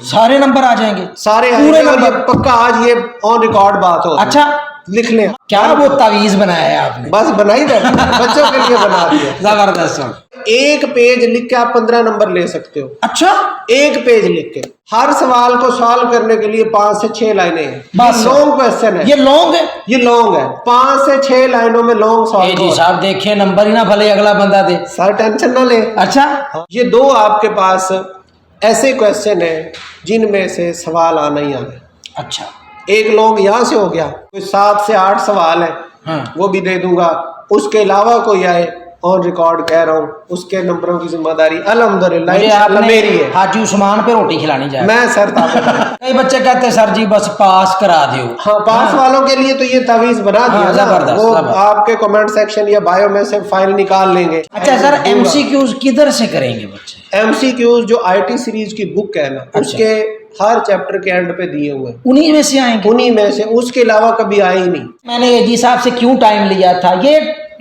सारे नंबर आ जाएंगे, सारे पूरे आएंगे, और ये नंबर। पक्का आज ये ऑन रिकॉर्ड बात हो। अच्छा, लिख लें। क्या वो तावीज बनाया है आपने? बस बना ही बैठे, बच्चों के लिए बना दिया। जबरदस्त। एक पेज लिख के आप 15 नंबर ले सकते हो। अच्छा, एक पेज लिख के। हर सवाल को सॉल्व करने के लिए 5 से 6 लाइनें हैं। बस। ये लॉन्ग क्वेश्चन है, ये लॉन्ग है। ये लॉन्ग है। 5 से 6 लाइनों में लॉन्ग सॉल्व। जी साहब देखिए, नंबर ही ना भले अगला बंदा दे। सर टेंशन ना ले। अच्छा, ये 2 आपके पास ऐसे क्वेश्चन है जिनमें से सवाल आना ही आना है। अच्छा, एक लॉन्ग यहाँ से हो गया, कोई 7 से 8 सवाल है, हाँ। वो भी दे दूंगा। उसके अलावा कोई आए, ऑन रिकॉर्ड कह रहा हूँ, उसके नंबरों की जिम्मेदारी अल्हम्दुलिल्लाह मुझे इंशाअल्लाह आपने मेरी है। हाजी उस्मान पे रोटी खिलानी चाहिए। मैं सर ताकत कई बच्चे कहते हैं सर जी बस पास करा दो। हाँ, पास वालों के लिए तो ये तावीज बना दिया हाँ, ना, जबरदस्त, वो जबरदस्त। आपके कमेंट सेक्शन या बायो में से फाइल निकाल लेंगे। अच्छा सर, MCQs किधर से करेंगे बच्चे? MCQs जो IT सीरीज की बुक है ना, उसके हर चैप्टर के एंड पे दिए हुए हैं, उन्हीं में से आएंगे? उन्हीं में से, उसके अलावा कभी आए ही नहीं। मैंने एजी साहब से क्यों टाइम लिया था,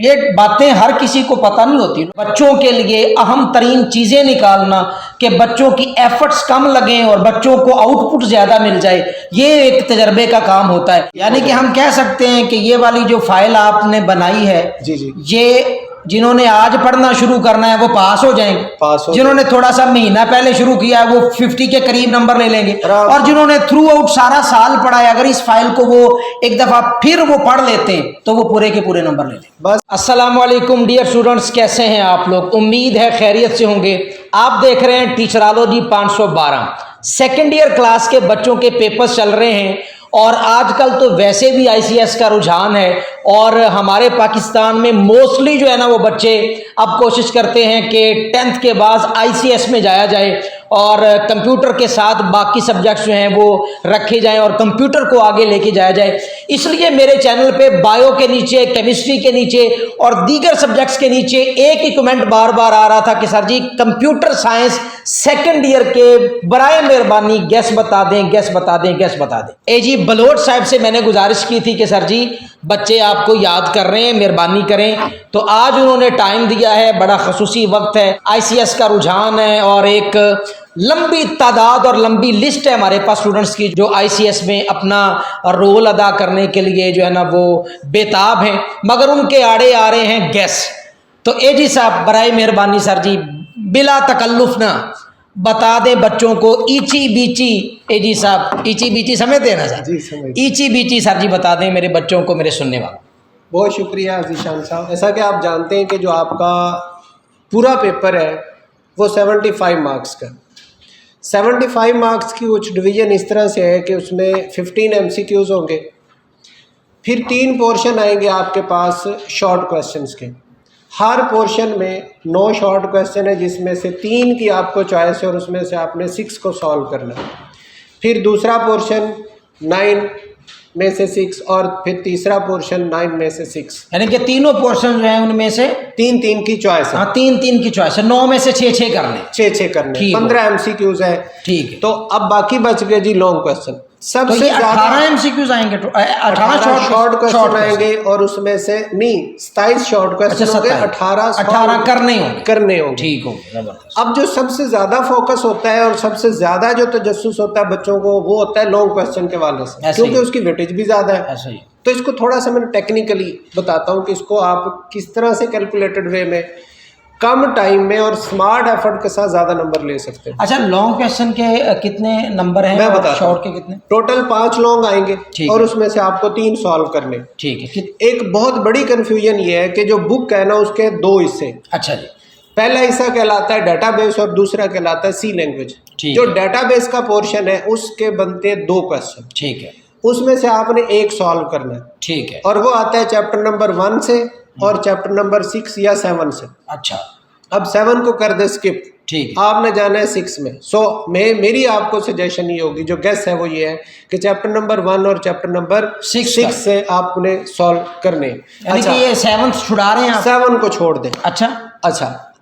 ये बातें हर किसी को पता नहीं होती। बच्चों के लिए अहम तरीन चीजें निकालना कि बच्चों की एफर्ट्स कम लगें और बच्चों को आउटपुट ज्यादा मिल जाए, ये एक तजर्बे का काम होता है। यानी कि हम कह सकते हैं कि ये वाली जो फाइल आपने बनाई है, जी जी, ये जिन्होंने आज पढ़ना शुरू करना है वो पास हो जाएंगे, पास हो जिन्होंने थोड़ा सा महीना पहले शुरू किया है वो 50 के करीब नंबर ले लेंगे, बराबर। और जिन्होंने थ्रू आउट सारा साल पढ़ा है, अगर इस फाइल को वो एक दफा फिर वो पढ़ लेते हैं तो वो पूरे के पूरे नंबर ले लेंगे। बस। अस्सलाम वालेकुम डियर स्टूडेंट्स, कैसे हैं आप लोग? उम्मीद है खैरियत से होंगे। आप देख रहे हैं टीचरॉलॉजी 512। सेकेंड ईयर क्लास के बच्चों के पेपर्स चल रहे हैं, और आजकल तो वैसे भी ICS का रुझान है, और हमारे पाकिस्तान में मोस्टली जो है ना वो बच्चे अब कोशिश करते हैं कि 10th के बाद ICS में जाया जाए और कंप्यूटर के साथ बाकी सब्जेक्ट्स जो हैं वो रखे जाएं और कंप्यूटर को आगे लेके जाया जाए। इसलिए मेरे चैनल पे बायो के नीचे, केमिस्ट्री के नीचे और दीगर सब्जेक्ट्स के नीचे एक ही कमेंट बार बार आ रहा था कि सर जी कंप्यूटर साइंस सेकेंड ईयर के बराए मेहरबानी गैस बता दें, गैस बता दें, गैस बता दें। जी बलोच साहब से मैंने गुजारिश की थी कि सर जी बच्चे आपको याद कर रहे हैं, मेहरबानी करें, तो आज उन्होंने टाइम दिया है। बड़ा खसूसी वक्त है, ICS का रुझान है और एक लंबी तादाद और लंबी लिस्ट है हमारे पास स्टूडेंट्स की जो ICS में अपना रोल अदा करने के लिए जो है ना वो बेताब हैं, मगर उनके आड़े आ रहे हैं गैस। तो जी साहब बराए मेहरबानी सर जी बिला तकल्लुफ ना बता दें बच्चों को ईची बीची। जी साहब ईची बीची समझते हैं ना सर? जी समझ। ईची बीची सर जी बता दें मेरे बच्चों को, मेरे सुनने वालों। बहुत शुक्रिया जीशान साहब। ऐसा कि आप जानते हैं कि जो आपका पूरा पेपर है वो 75 मार्क्स का, 75 मार्क्स की कुछ डिवीज़न इस तरह से है कि उसमें 15 MCQs होंगे, फिर 3 पोर्शन आएंगे आपके पास शॉर्ट क्वेश्चंस के। हर पोर्शन में 9 शॉर्ट क्वेश्चन है, जिसमें से 3 की आपको चॉइस है और उसमें से आपने 6 को सॉल्व करना है। फिर दूसरा पोर्शन 9 में से 6 और फिर तीसरा पोर्शन 9 में से 6, यानी कि तीनों पोर्शन जो हैं उनमें से 3 की चॉइस है। हाँ 3 की चॉइस है, 9 में से 6 करने, 6 करने, ठीक है। 15 MCQs है। ठीक है। तो अब बाकी बच गए जी लॉन्ग क्वेश्चन। तो सबसे ये ज्यादा 18 MCQs आएंगे, 18 शॉर्ट क्वेश्चन आएंगे और उसमें से नहीं 27 शॉर्ट क्वेश्चन होंगे, 18 करने होंगे। ठीक हो जबरदस्त। अब जो सबसे ज्यादा फोकस होता है और सबसे ज्यादा जो तजस्सुस होता है बच्चों को वो होता है लॉन्ग क्वेश्चन के वाले से, ऐसे क्योंकि ही। उसकी वेटेज भी ज्यादा है। ऐसा ही। तो इसको थोड़ा सा मैं टेक्निकली बताता हूँ कि इसको आप किस तरह से कैलकुलेटेड वे में कम टाइम में और स्मार्ट एफर्ट के साथ ज्यादा नंबर ले सकते हैं। अच्छा लॉन्ग क्वेश्चन के कितने नंबर हैं मैं और बताता शॉर्ट के कितने? टोटल 5 लॉन्ग आएंगे ठीक और है। उसमें से आपको 3 सॉल्व करने। ठीक है। एक बहुत बड़ी कंफ्यूजन ये है कि जो बुक है ना उसके 2 हिस्से। अच्छा जी। पहला हिस्सा कहलाता है डेटाबेस और दूसरा कहलाता है सी लैंग्वेज। ठीक जो है। डेटाबेस का पोर्शन है उसके बनते हैं 2 क्वेश्चन, ठीक है। उसमें से आपने एक सॉल्व करना है। ठीक है। और वो आता है चैप्टर नंबर 1 से और चैप्टर नंबर 6 या 7 से। अच्छा। अब 7 को कर दे स्किप, ठीक। आपने जाना है 6 में। मेरी आपको सजेशन ये होगी, जो गेस है वो ये है कि चैप्टर नंबर 1 और चैप्टर नंबर 6 से आपने सॉल्व करने। यानी कि ये 7th छुड़ा रहे हैं आप? 7 को छोड़ दें। अच्छा। अच्छा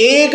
1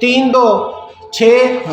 3 2 6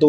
2,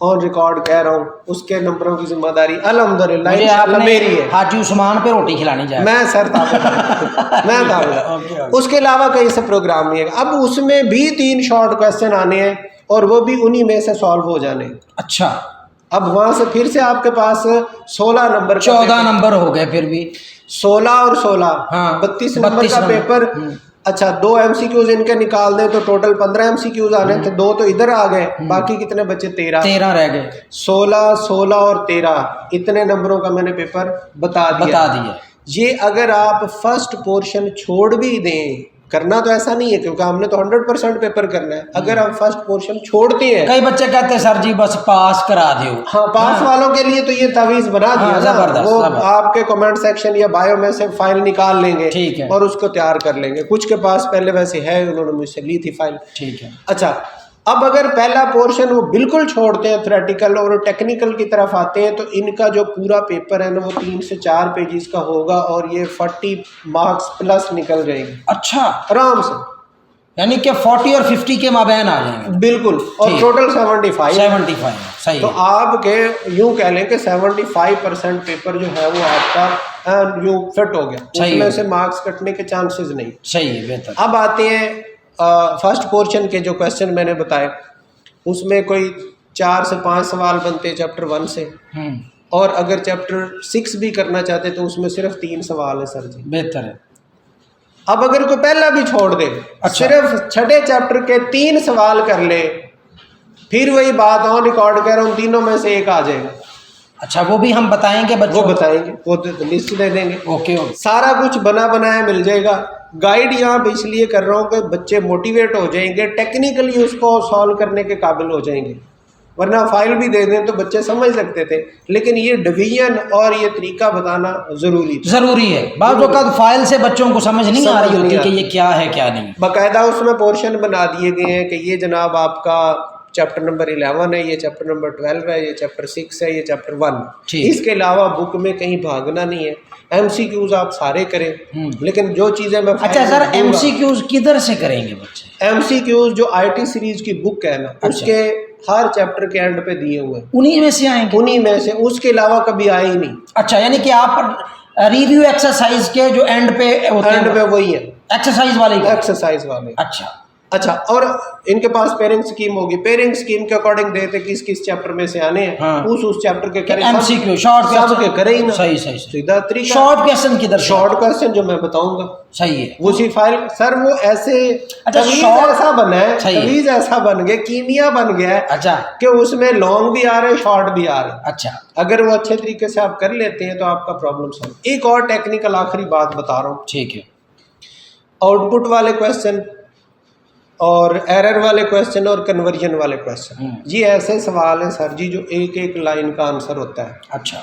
ऑन रिकॉर्ड कह रहा हूँ, उसके नंबरों की जिम्मेदारी अल्हम्दुलिल्लाह मुझे इंशाअल्लाह आपने मेरी है। हाजी उस्मान पे रोटी खिलानी चाहिए। मैं सर मैं ताबेदार। उसके अलावा कहीं से प्रोग्राम नहीं है। अब उसमें भी 3 शॉर्ट क्वेश्चन आने हैं और वो भी उन्हीं में से सॉल्व हो जाने हैं। अच्छा, अब वहां से फिर से आपके पास 16 नंबर 14 नंबर हो गए फिर भी। 16 और 16 हाँ, 32 नंबर 32 का नंबर। पेपर। अच्छा, 2 MCQs इनके निकाल दें तो टोटल 15 MCQs आने थे, 2 तो इधर आ गए, बाकी कितने बचे? 13 रह गए। 16 16 और 13 इतने नंबरों का मैंने पेपर बता दिया। ये अगर आप फर्स्ट पोर्शन छोड़ भी दें, करना तो ऐसा नहीं है क्योंकि हमने तो 100% पेपर करना है। अगर आप फर्स्ट पोर्शन छोड़ते हैं, कई बच्चे कहते हैं सर जी बस पास करा दो। हाँ, पास वालों के लिए तो ये तावीज़ बना दिया ना, जबरदस्त, वो आपके कमेंट सेक्शन या बायो में से फाइल निकाल लेंगे, ठीक है, और उसको तैयार कर लेंगे। कुछ के पास पहले वैसे है, उन्होंने मुझसे ली थी फाइल, ठीक है। अच्छा, अब अगर पहला पोर्शन वो बिल्कुल छोड़ते हैं थ्योरेटिकल और टेक्निकल की तरफ आते हैं, तो इनका जो पूरा पेपर है ना वो 3 से 4 पेजेस का होगा और ये 40 मार्क्स प्लस निकल जाएंगे। अच्छा, आराम से, यानी कि 40 और 50 के माबैन आ जाएंगे। बिल्कुल, और टोटल 75 सही। तो आपके यूं कह लें कि 75% पेपर जो है वो आपका यूं फिट हो गया, उसमें से मार्क्स कटने के चांसेस नहीं। सही है, बेहतर। अब आते हैं फर्स्ट पोर्शन के जो क्वेश्चन मैंने बताए, उसमें कोई 4 से 5 सवाल बनते हैं चैप्टर 1 से, और अगर चैप्टर 6 भी करना चाहते तो उसमें सिर्फ 3 सवाल है सर जी। बेहतर है। अब अगर कोई पहला भी छोड़ दे, अच्छा, सिर्फ छठे चैप्टर के 3 सवाल कर ले, फिर वही बात ऑन रिकॉर्ड कह रहा हूँ, तीनों में से एक आ जाएगा। अच्छा, वो भी हम बताएंगे बच्चों वो बताएंगे, वो लिस्ट दे देंगे। ओके, सारा कुछ बना बनाया मिल जाएगा। गाइड यहाँ पे इसलिए कर रहा हूँ कि बच्चे मोटिवेट हो जाएंगे, टेक्निकली उसको सॉल्व करने के काबिल हो जाएंगे। वरना फाइल भी दे दें तो बच्चे समझ सकते थे, लेकिन ये डिवीजन और ये तरीका बताना ज़रूरी है। बाज़ वक़्त फाइल से बच्चों को समझ नहीं आ रही होती कि ये क्या है क्या नहीं। बाकायदा उसमें पोर्शन बना दिए गए हैं कि ये जनाब आपका चैप्टर नंबर 11 है, ये चैप्टर नंबर 12 है, ये चैप्टर 6 है, ये चैप्टर 1। इसके अलावा बुक में कहीं भागना नहीं है। MCQs आप सारे करें, लेकिन जो चीज़ें मैं अच्छा सर, MCQs किधर से करेंगे बच्चे? MCQs जो IT सीरीज की बुक है ना, उसके हर चैप्टर के एंड पे दिए हुए हैं, उन्हीं में से आएंगे। उन्हीं में से, उसके अलावा कभी आए ही नहीं। अच्छा, यानी कि आप रिव्यू एक्सरसाइज के जो एंड पे होते हैं, एंड पे वही है, एक्सरसाइज वाले। अच्छा, और इनके पास पेयरिंग स्कीम होगी, पेयरिंग स्कीम के अकॉर्डिंग देते किस किस चैप्टर में से आने हैं। हाँ। उस चैप्टर के करें, MCQ शॉर्ट सब के करें ही ना। सही सीधा तरीका। शॉर्ट क्वेश्चन किधर? शॉर्ट क्वेश्चन जो मैं बताऊंगा, सही है, उसी फाइल। सर वो ऐसे ऐसा बना है, तवीज ऐसा बन गया, कीमिया बन गया है। अच्छा, कि उसमें लॉन्ग भी आ रहे हैं, शॉर्ट भी आ रहे हैं। अच्छा, अगर वो अच्छे तरीके से आप कर लेते हैं तो आपका प्रॉब्लम सॉल्व। एक और टेक्निकल आखिरी बात बता रहा हूँ, ठीक है। आउटपुट वाले क्वेश्चन और एरर वाले क्वेश्चन और कन्वर्जन वाले क्वेश्चन, ये ऐसे सवाल हैं सर जी जो एक एक लाइन का आंसर होता है। अच्छा,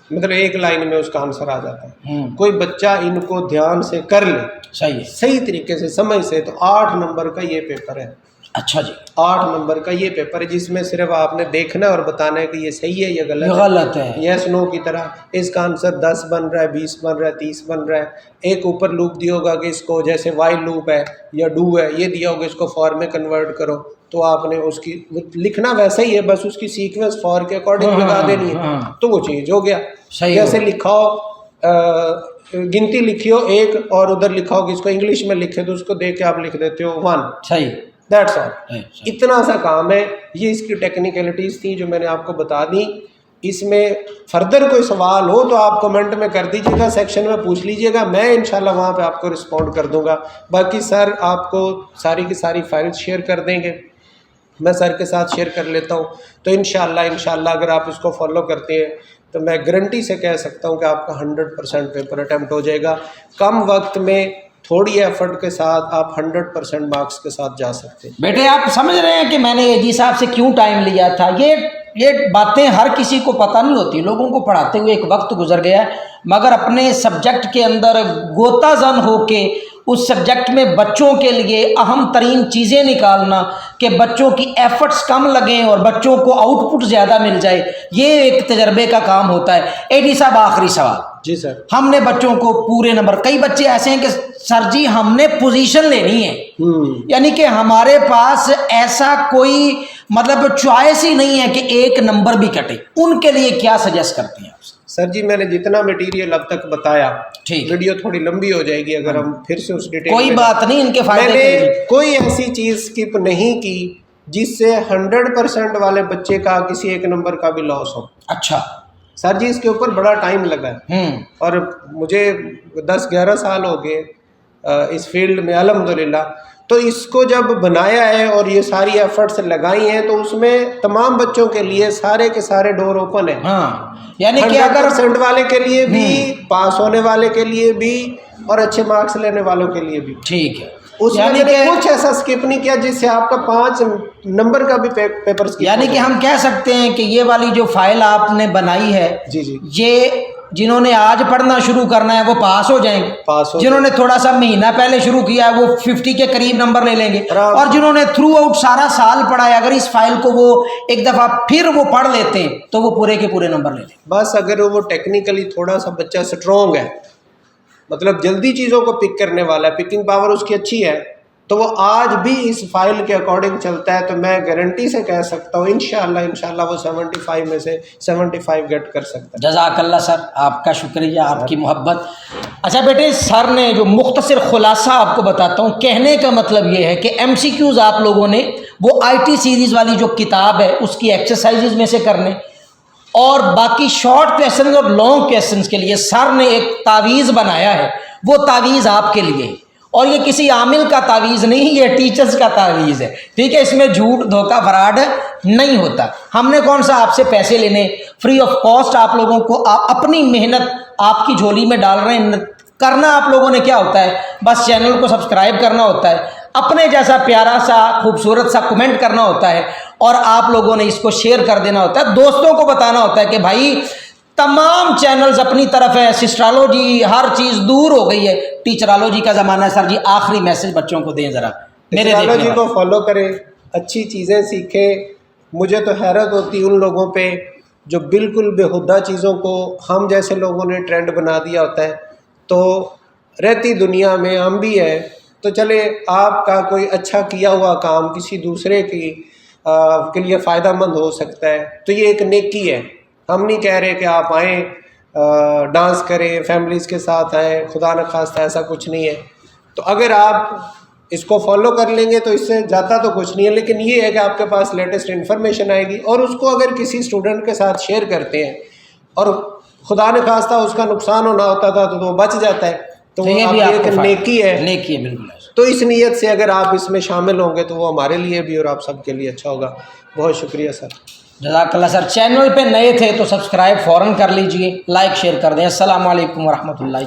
मतलब एक लाइन में उसका आंसर आ जाता है। कोई बच्चा इनको ध्यान से कर ले, सही तरीके से समझ से, तो 8 नंबर का ये पेपर है। अच्छा जी, 8 नंबर का ये पेपर है, जिसमें सिर्फ आपने देखना है और बताना है कि ये सही है या गलत है। यस नो की तरह इसका आंसर 10 बन रहा है, 20 बन रहा है, 30 बन रहा है। एक ऊपर लूप दिया होगा कि इसको, जैसे वाइल लूप है या डू है, ये दिया होगा इसको फॉर में कन्वर्ट करो, तो आपने उसकी लिखना वैसा ही है, बस उसकी सीक्वेंस फॉर के अकॉर्डिंग लगा देनी है, तो वो चेंज हो गया। जैसे लिखा हो गिनती लिखी हो 1 और उधर लिखा हो कि इसको इंग्लिश में लिखे, तो उसको देख के आप लिख देते हो 1। सही, दैट्स ऑल। इतना सा काम है। ये इसकी टेक्निकलिटीज़ थी जो मैंने आपको बता दी। इसमें फर्दर कोई सवाल हो तो आप कमेंट में कर दीजिएगा, सेक्शन में पूछ लीजिएगा, मैं इंशाल्लाह वहाँ पे आपको रिस्पॉन्ड कर दूंगा। बाकी सर आपको सारी की सारी फाइल्स शेयर कर देंगे, मैं सर के साथ शेयर कर लेता हूँ। तो इंशाल्लाह अगर आप इसको फॉलो करते हैं तो मैं गारंटी से कह सकता हूँ कि आपका 100% पेपर अटैम्प्ट हो जाएगा। कम वक्त में थोड़ी एफर्ट के साथ आप 100% मार्क्स के साथ जा सकते हैं। बेटे आप समझ रहे हैं कि मैंने एजी साहब से क्यों टाइम लिया था? ये बातें हर किसी को पता नहीं होती। लोगों को पढ़ाते हुए एक वक्त गुजर गया, मगर अपने सब्जेक्ट के अंदर गोताजन होके उस सब्जेक्ट में बच्चों के लिए अहम तरीन चीज़ें निकालना कि बच्चों की एफर्ट्स कम लगें और बच्चों को आउटपुट ज़्यादा मिल जाए, ये एक तजर्बे का काम होता है। एडी साहब आखिरी सवाल। जी सर। हमने बच्चों को पूरे नंबर, कई बच्चे ऐसे हैं कि सर जी हमने पोजीशन लेनी है, यानी कि हमारे पास ऐसा कोई मतलब चॉइस ही नहीं है कि एक नंबर भी कटे, उनके लिए क्या सजेस्ट करते हैं आप? सर जी मैंने जितना मटेरियल अब तक बताया, ठीक, वीडियो थोड़ी लंबी हो जाएगी अगर हम फिर से उस डिटेल कोई बात नहीं, इनके फायदे के मैंने लिए। कोई ऐसी चीज़ स्किप नहीं की जिससे 100% वाले बच्चे का किसी एक नंबर का भी लॉस हो। अच्छा सर जी इसके ऊपर बड़ा टाइम लगा है और मुझे 10-11 साल हो गए इस फील्ड में अल्हम्दुलिल्लाह। तो इसको जब बनाया है और ये सारी एफर्ट्स लगाई हैं तो उसमें तमाम बच्चों के लिए सारे के सारे डोर ओपन है। हाँ, यानी कि अगर 100% वाले के लिए भी, पास होने वाले के लिए भी और अच्छे मार्क्स लेने वालों के लिए भी। ठीक है, उसमें यानी मैंने कि कुछ ऐसा स्किप नहीं किया जिससे आपका 5 नंबर का भी पेपर स्किप यानी हो कि जाए। हम कह सकते हैं कि ये वाली जो फाइल आपने बनाई है, जी जी, ये जिन्होंने आज पढ़ना शुरू करना है वो पास हो जाएंगे, पास हो जिन्होंने थोड़ा सा महीना पहले शुरू किया है वो 50 के करीब नंबर ले लेंगे, आराम और जिन्होंने थ्रू आउट सारा साल पढ़ा है अगर इस फाइल को वो एक दफ़ा फिर वो पढ़ लेते हैं तो वो पूरे के पूरे नंबर ले लेंगे। बस अगर वो टेक्निकली थोड़ा सा बच्चा स्ट्रॉन्ग है, मतलब जल्दी चीज़ों को पिक करने वाला है, पिकिंग पावर उसकी अच्छी है, तो वो आज भी इस फाइल के अकॉर्डिंग चलता है, तो मैं गारंटी से कह सकता हूँ इंशाल्लाह वो 75 में से 75 गेट कर सकता है। जज़ाकल्लाह सर, आपका शुक्रिया, आपकी मोहब्बत। अच्छा बेटे, सर ने जो मुख्तसर खुलासा आपको बताता हूँ, कहने का मतलब ये है कि MCQs आप लोगों ने वो IT सीरीज़ वाली जो किताब है उसकी एक्सरसाइजेज में से करने, और बाकी शॉर्ट क्वेश्चन और लॉन्ग क्वेश्चन के लिए सर ने एक तावीज़ बनाया है, वो तावीज़ आपके लिए, और ये किसी आमिल का तावीज़ नहीं, ये टीचर्स का तावीज़ है, ठीक है। इसमें झूठ धोखा फ्रॉड नहीं होता। हमने कौन सा आपसे पैसे लेने, फ्री ऑफ कॉस्ट आप लोगों को अपनी मेहनत आपकी झोली में डाल रहे हैं। करना आप लोगों ने क्या होता है, बस चैनल को सब्सक्राइब करना होता है, अपने जैसा प्यारा सा खूबसूरत सा कमेंट करना होता है, और आप लोगों ने इसको शेयर कर देना होता है, दोस्तों को बताना होता है कि भाई तमाम चैनल्स अपनी तरफ है, सिस्ट्रालॉजी हर चीज़ दूर हो गई है, टीचरालॉजी का ज़माना है। सर जी आखिरी मैसेज बच्चों को दें ज़रा, मेरे टीचरालॉजी को फॉलो करें, अच्छी चीज़ें सीखें। मुझे तो हैरत होती उन लोगों पे जो बिल्कुल बेहुदा चीज़ों को हम जैसे लोगों ने ट्रेंड बना दिया होता है। तो रहती दुनिया में हम भी है, तो चले आपका कोई अच्छा किया हुआ काम किसी दूसरे के लिए फ़ायदा मंद हो सकता है, तो ये एक नेकी है। हम नहीं कह रहे कि आप आएँ डांस करें, फैमिलीज़ के साथ आएँ, खुदा न खास्ता ऐसा कुछ नहीं है। तो अगर आप इसको फॉलो कर लेंगे तो इससे जाता तो कुछ नहीं है, लेकिन ये है कि आपके पास लेटेस्ट इन्फॉर्मेशन आएगी, और उसको अगर किसी स्टूडेंट के साथ शेयर करते हैं और खुदा न खास्ता उसका नुकसान होना होता था तो वो बच जाता है, तो वो ये भी आपकी एक नेकी है। नेकी है, बिल्कुल। तो इस नीयत से अगर आप इसमें शामिल होंगे तो वो हमारे लिए भी और आप सबके लिए अच्छा होगा। बहुत शुक्रिया सर। जज़ाकल्लाह सर। चैनल पे नए थे तो सब्सक्राइब फ़ौरन कर लीजिए, लाइक शेयर कर दें। अस्सलाम वालेकुम वरहमतुल्लाह।